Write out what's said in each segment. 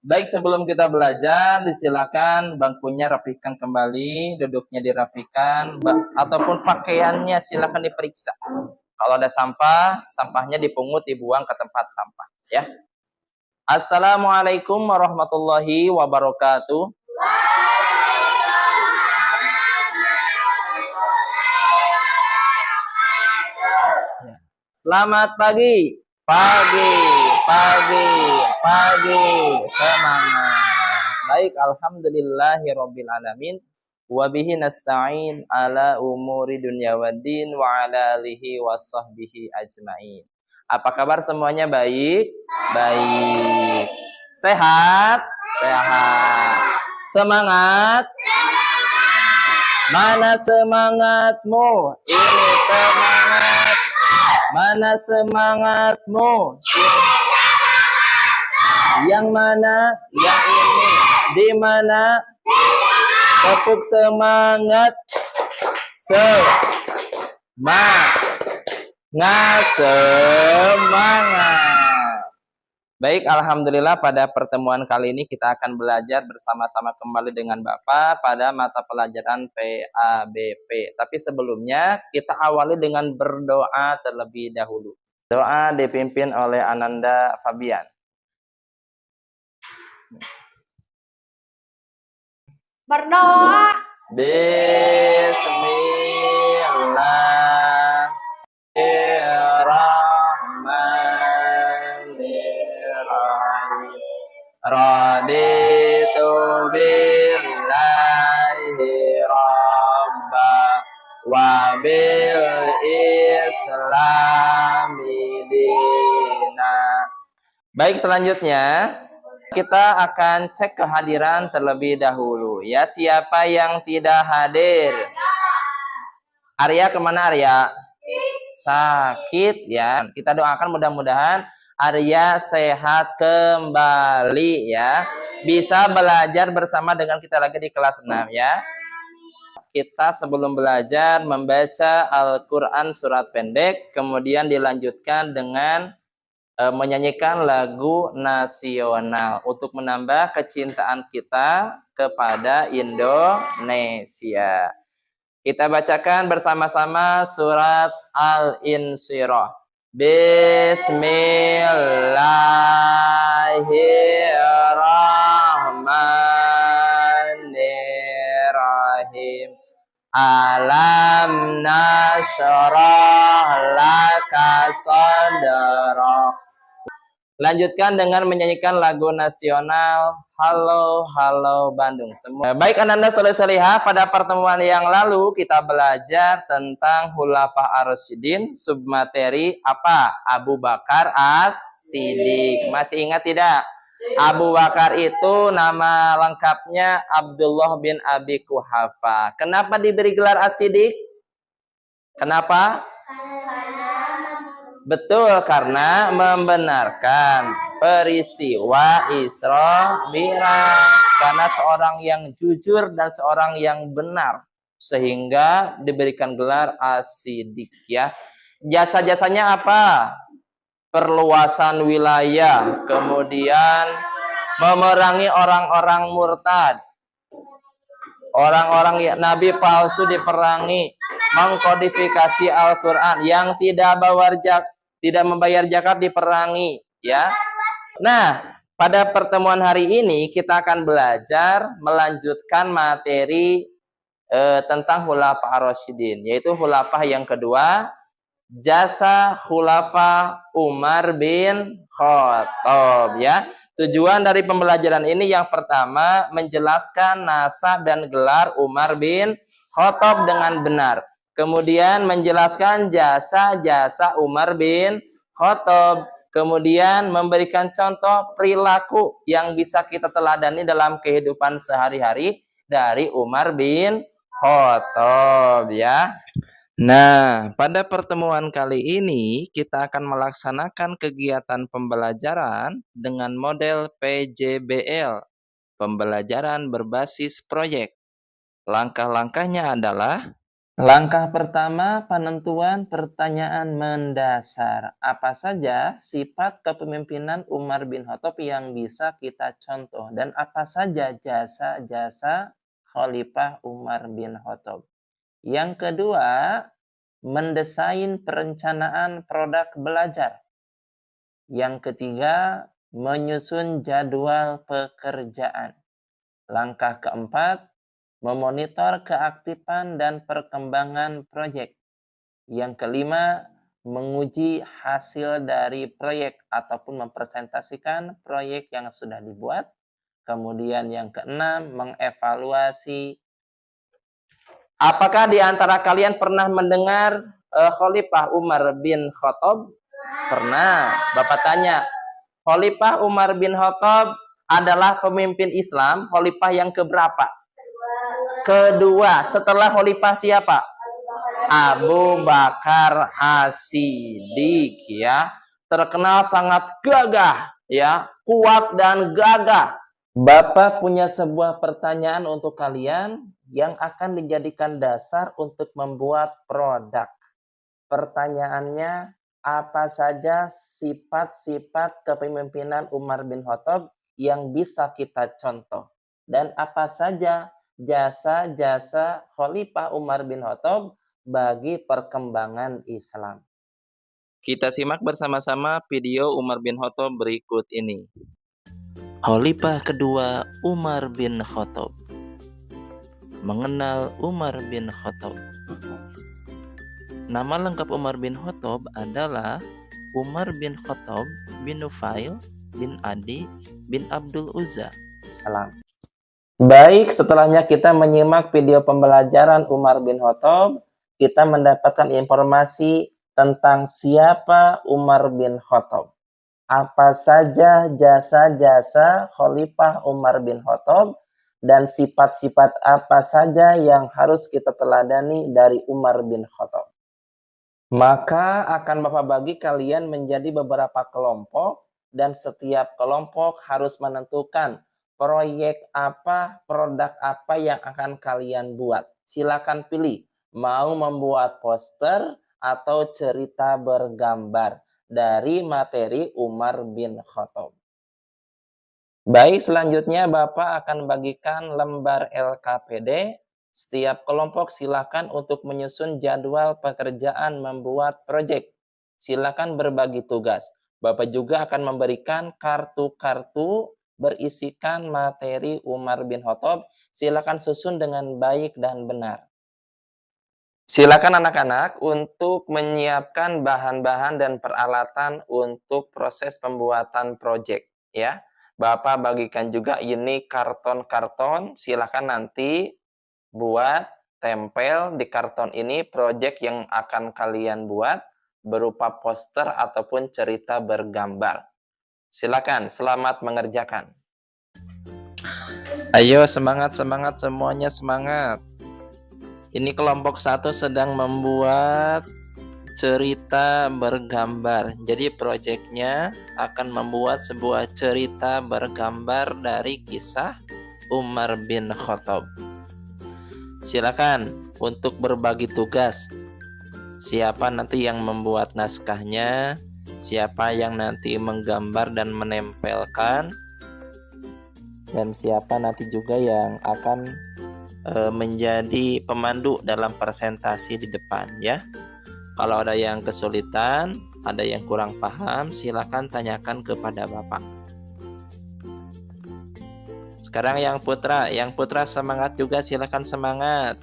Baik, sebelum kita belajar, disilakan bangkunya rapikan kembali, duduknya dirapikan, ataupun pakaiannya silakan diperiksa. Kalau ada sampah, sampahnya dipungut, dibuang ke tempat sampah. Ya. Assalamualaikum warahmatullahi wabarakatuh. Selamat pagi. Pagi. Semangat. Baik, alhamdulillahirabbil alamin. Wa bihi nasta'in ala umuri dunya waddin wa ala alihi washabbihi ajmain. Apa kabar semuanya? Baik? Baik. Sehat? Sehat. Semangat? Mana semangatmu? Ini semangat. Mana semangatmu? Yang mana? Yang ini. Di mana? Tepuk semangat. Semangat. Baik, alhamdulillah pada pertemuan kali ini kita akan belajar bersama-sama kembali dengan Bapak pada mata pelajaran PABP. Tapi sebelumnya kita awali dengan berdoa terlebih dahulu. Doa dipimpin oleh Ananda Fabian. Berdoa. Bismillahirrahmanirrahim. Raditu billahi rabba wa bil islami dina. Baik, selanjutnya kita akan cek kehadiran terlebih dahulu. Ya, siapa yang tidak hadir? Arya kemana Arya? Sakit ya. Kita doakan mudah-mudahan Arya sehat kembali ya. Bisa belajar bersama dengan kita lagi di kelas 6 ya. Kita sebelum belajar membaca Al-Quran surat pendek. Kemudian dilanjutkan dengan menyanyikan lagu nasional untuk menambah kecintaan kita kepada Indonesia. Kita bacakan bersama-sama surat Al-Insyirah. Bismillahirrahmanirrahim. Alam nasyrah laka sadrak. Lanjutkan dengan menyanyikan lagu nasional Halo Halo Bandung semua. Baik Ananda Soleh-Solihah, pada pertemuan yang lalu kita belajar tentang Khulafaur Ar-Rasyidin, submateri apa? Abu Bakar As-Siddiq. Masih ingat tidak? Abu Bakar itu nama lengkapnya Abdullah bin Abi Quhafa. Kenapa diberi gelar As-Siddiq? Kenapa? Betul, karena membenarkan peristiwa Isra Mi'raj. Karena seorang yang jujur dan seorang yang benar, sehingga diberikan gelar As-Siddiq ya. Jasa-jasanya apa? Perluasan wilayah, kemudian memerangi orang-orang murtad, orang-orang nabi palsu diperangi, mengkodifikasi Al-Quran, yang tidak membayar zakat diperangi ya. Nah, pada pertemuan hari ini kita akan belajar melanjutkan materi tentang Khulafaur Ar-Rasyidin, yaitu khulafah yang kedua, jasa khulafa Umar bin Khattab ya. Tujuan dari pembelajaran ini yang pertama menjelaskan nasab dan gelar Umar bin Khattab dengan benar. Kemudian menjelaskan jasa-jasa Umar bin Khattab. Kemudian memberikan contoh perilaku yang bisa kita teladani dalam kehidupan sehari-hari dari Umar bin Khattab ya. Nah, pada pertemuan kali ini kita akan melaksanakan kegiatan pembelajaran dengan model PJBL, pembelajaran berbasis proyek. Langkah-langkahnya adalah Langkah pertama, penentuan pertanyaan mendasar. Apa saja sifat kepemimpinan Umar bin Khattab yang bisa kita contoh? Dan apa saja jasa-jasa Khalifah Umar bin Khattab? Yang kedua, mendesain perencanaan produk belajar. Yang ketiga, menyusun jadwal pekerjaan. Langkah keempat, memonitor keaktifan dan perkembangan proyek. Yang kelima, menguji hasil dari proyek ataupun mempresentasikan proyek yang sudah dibuat. Kemudian yang keenam, mengevaluasi. Apakah di antara kalian pernah mendengar Khalifah Umar bin Khattab? Pernah. Bapak tanya, Khalifah Umar bin Khattab adalah pemimpin Islam, khalifah yang keberapa? Kedua. Setelah khalifah siapa? Abu Bakar As-Siddiq, ya. Terkenal sangat gagah, ya, kuat dan gagah. Bapak punya sebuah pertanyaan untuk kalian yang akan dijadikan dasar untuk membuat produk. Pertanyaannya, apa saja sifat-sifat kepemimpinan Umar bin Khattab yang bisa kita contoh? Dan apa saja jasa-jasa Khalifah Umar bin Khattab bagi perkembangan Islam? Kita simak bersama-sama video Umar bin Khattab berikut ini. Khalifah kedua Umar bin Khattab. Mengenal Umar bin Khattab. Nama lengkap Umar bin Khattab adalah Umar bin Khattab bin Nufail bin Adi bin Abdul Uzza. Salam. Baik, setelahnya kita menyimak video pembelajaran Umar bin Khattab, kita mendapatkan informasi tentang siapa Umar bin Khattab. Apa saja jasa-jasa Khalifah Umar bin Khattab dan sifat-sifat apa saja yang harus kita teladani dari Umar bin Khattab. Maka akan Bapak bagi kalian menjadi beberapa kelompok dan setiap kelompok harus menentukan proyek apa, produk apa yang akan kalian buat. Silakan pilih, mau membuat poster atau cerita bergambar dari materi Umar bin Khattab. Baik, selanjutnya Bapak akan bagikan lembar LKPD. Setiap kelompok silakan untuk menyusun jadwal pekerjaan membuat proyek. Silakan berbagi tugas. Bapak juga akan memberikan kartu-kartu berisikan materi Umar bin Khattab. Silakan susun dengan baik dan benar. Silakan anak-anak untuk menyiapkan bahan-bahan dan peralatan untuk proses pembuatan proyek, ya. Bapak bagikan juga ini karton-karton. Silakan nanti buat tempel di karton ini proyek yang akan kalian buat berupa poster ataupun cerita bergambar. Silakan, selamat mengerjakan. Ayo semangat semuanya, semangat. Ini kelompok 1 sedang membuat cerita bergambar. Jadi proyeknya akan membuat sebuah cerita bergambar dari kisah Umar bin Khattab. Silakan untuk berbagi tugas. Siapa nanti yang membuat naskahnya, siapa yang nanti menggambar dan menempelkan, dan siapa nanti juga yang akan menjadi pemandu dalam presentasi di depan, ya. Kalau ada yang kesulitan, ada yang kurang paham, silakan tanyakan kepada Bapak. Sekarang yang putra semangat juga, silakan semangat.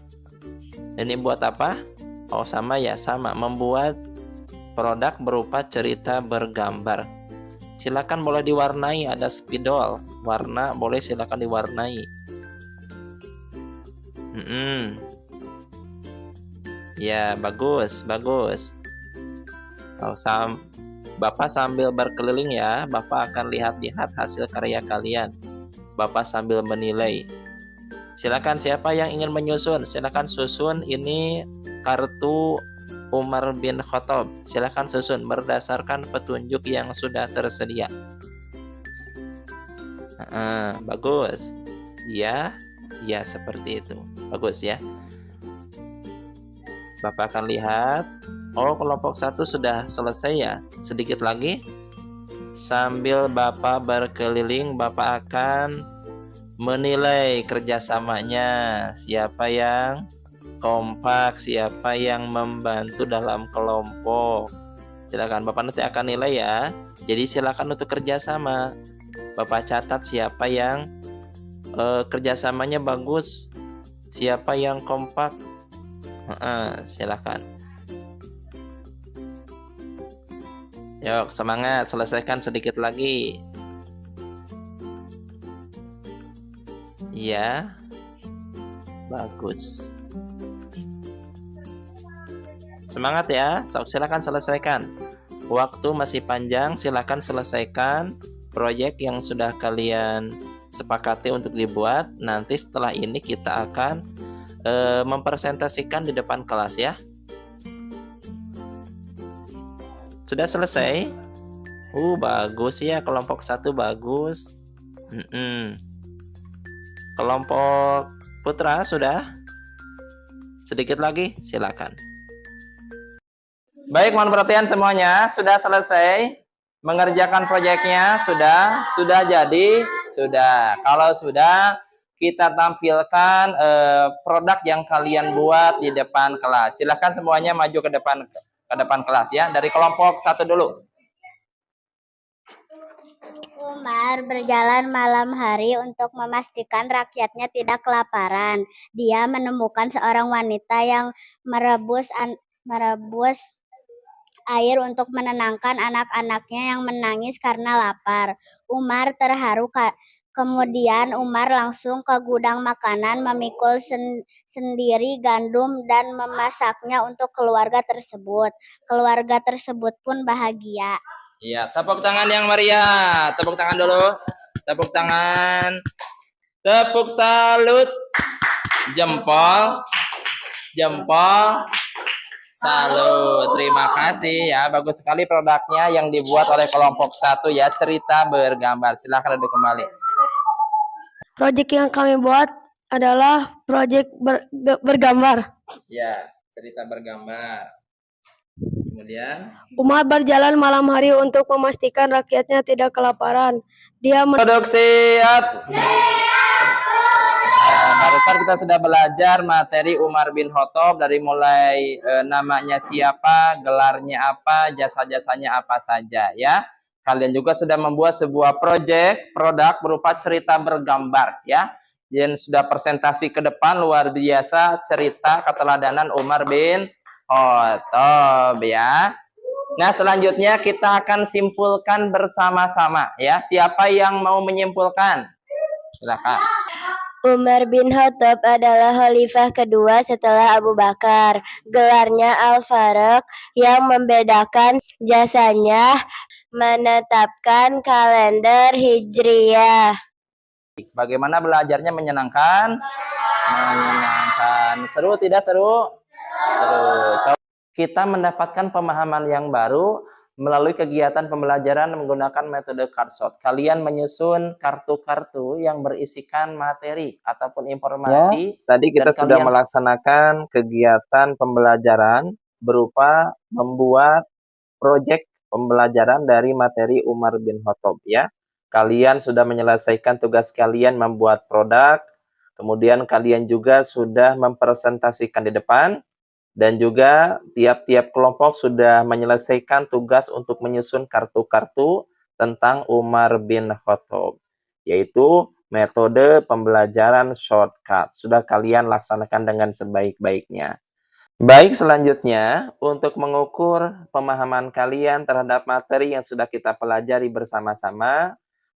Ini buat apa? Oh sama ya, sama, membuat produk berupa cerita bergambar. Silakan boleh diwarnai, ada spidol, warna boleh silakan diwarnai. Ya, bagus. Oh, Bapak sambil berkeliling ya, Bapak akan lihat-lihat hasil karya kalian. Bapak sambil menilai. Silakan siapa yang ingin menyusun, silakan susun ini kartu Umar bin Khattab. Silakan susun berdasarkan petunjuk yang sudah tersedia. Bagus. Ya, seperti itu. Bagus ya. Bapak akan lihat, oh kelompok 1 sudah selesai ya. Sedikit lagi. Sambil Bapak berkeliling, Bapak akan menilai kerjasamanya. Siapa yang kompak, siapa yang membantu dalam kelompok. Silakan Bapak nanti akan nilai ya. Jadi silakan untuk kerjasama. Bapak catat siapa yang kerjasamanya bagus, siapa yang kompak. Silakan. Yuk semangat, selesaikan sedikit lagi. Iya, bagus. Semangat ya, silakan selesaikan. Waktu masih panjang, silakan selesaikan proyek yang sudah kalian sepakati untuk dibuat. Nanti setelah ini kita akan mempresentasikan di depan kelas ya. Sudah selesai? Bagus ya, kelompok 1 bagus. Kelompok putra sudah? Sedikit lagi, silakan. Baik, mohon perhatian semuanya. Sudah selesai mengerjakan proyeknya? Sudah jadi? Sudah. Kalau sudah, kita tampilkan produk yang kalian buat di depan kelas. Silakan semuanya maju ke depan kelas ya. Dari kelompok 1 dulu. Umar berjalan malam hari untuk memastikan rakyatnya tidak kelaparan. Dia menemukan seorang wanita yang merebus air untuk menenangkan anak-anaknya yang menangis karena lapar. Umar terharu. Kemudian Umar langsung ke gudang makanan, memikul sendiri gandum dan memasaknya untuk keluarga tersebut. Keluarga tersebut pun bahagia. Iya, tepuk tangan yang meriah. Tepuk tangan dulu. Tepuk tangan. Tepuk salut. Jempol. Salut. Terima kasih ya. Bagus sekali produknya yang dibuat oleh kelompok 1 ya. Cerita bergambar. Silahkan duduk kembali. Proyek yang kami buat adalah proyek bergambar. Ya, cerita bergambar. Kemudian Umar berjalan malam hari untuk memastikan rakyatnya tidak kelaparan. Dia duduk siap. Barusan kita sudah belajar materi Umar bin Khattab dari mulai namanya siapa, gelarnya apa, jasa-jasanya apa saja ya. Kalian juga sudah membuat sebuah produk berupa cerita bergambar ya. Yang sudah presentasi ke depan luar biasa, cerita keteladanan Umar bin Khattab ya. Nah, selanjutnya kita akan simpulkan bersama-sama ya. Siapa yang mau menyimpulkan? Silakan. Umar bin Khattab adalah khalifah kedua setelah Abu Bakar. Gelarnya Al-Faruq, yang membedakan jasanya menetapkan kalender Hijriyah. Bagaimana belajarnya menyenangkan? Menyenangkan. Seru tidak seru? Seru. Kita mendapatkan pemahaman yang baru melalui kegiatan pembelajaran menggunakan metode cardshot. Kalian menyusun kartu-kartu yang berisikan materi ataupun informasi. Ya, tadi kita sudah melaksanakan kegiatan pembelajaran berupa membuat proyek pembelajaran dari materi Umar bin Khattab ya. Kalian sudah menyelesaikan tugas kalian membuat produk, kemudian kalian juga sudah mempresentasikan di depan, dan juga tiap-tiap kelompok sudah menyelesaikan tugas untuk menyusun kartu-kartu tentang Umar bin Khattab, yaitu metode pembelajaran shortcut. Sudah kalian laksanakan dengan sebaik-baiknya. Baik, selanjutnya untuk mengukur pemahaman kalian terhadap materi yang sudah kita pelajari bersama-sama,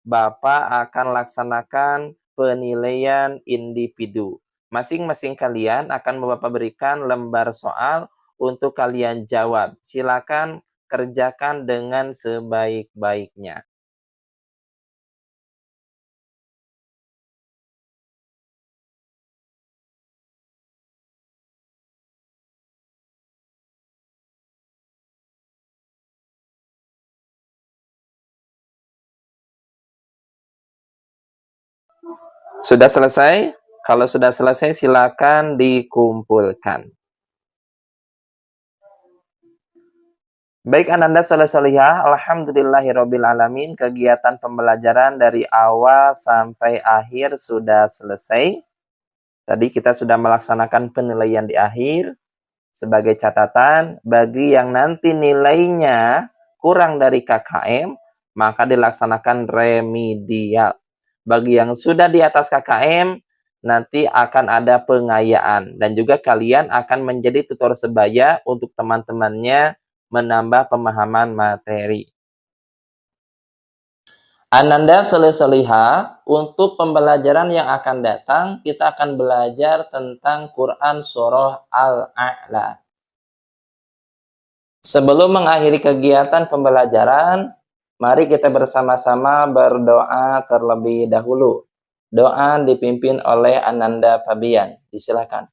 Bapak akan laksanakan penilaian individu. Masing-masing kalian akan Bapak berikan lembar soal untuk kalian jawab. Silakan kerjakan dengan sebaik-baiknya. Sudah selesai? Kalau sudah selesai, silakan dikumpulkan. Baik Ananda Soleh-Solihah, alhamdulillahirabbil alamin, kegiatan pembelajaran dari awal sampai akhir sudah selesai. Tadi kita sudah melaksanakan penilaian di akhir. Sebagai catatan, bagi yang nanti nilainya kurang dari KKM, maka dilaksanakan remedial. Bagi yang sudah di atas KKM, nanti akan ada pengayaan. Dan juga kalian akan menjadi tutor sebaya untuk teman-temannya menambah pemahaman materi. Ananda Soleh-Solihah, untuk pembelajaran yang akan datang, kita akan belajar tentang Quran Surah Al-A'la. Sebelum mengakhiri kegiatan pembelajaran, mari kita bersama-sama berdoa terlebih dahulu. Doa dipimpin oleh Ananda Fabian. Disilakan.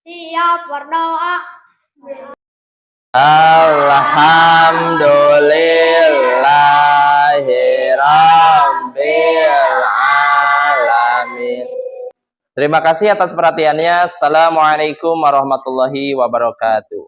Siap berdoa. Alhamdulillahirabbil alamin. Terima kasih atas perhatiannya. Assalamualaikum warahmatullahi wabarakatuh.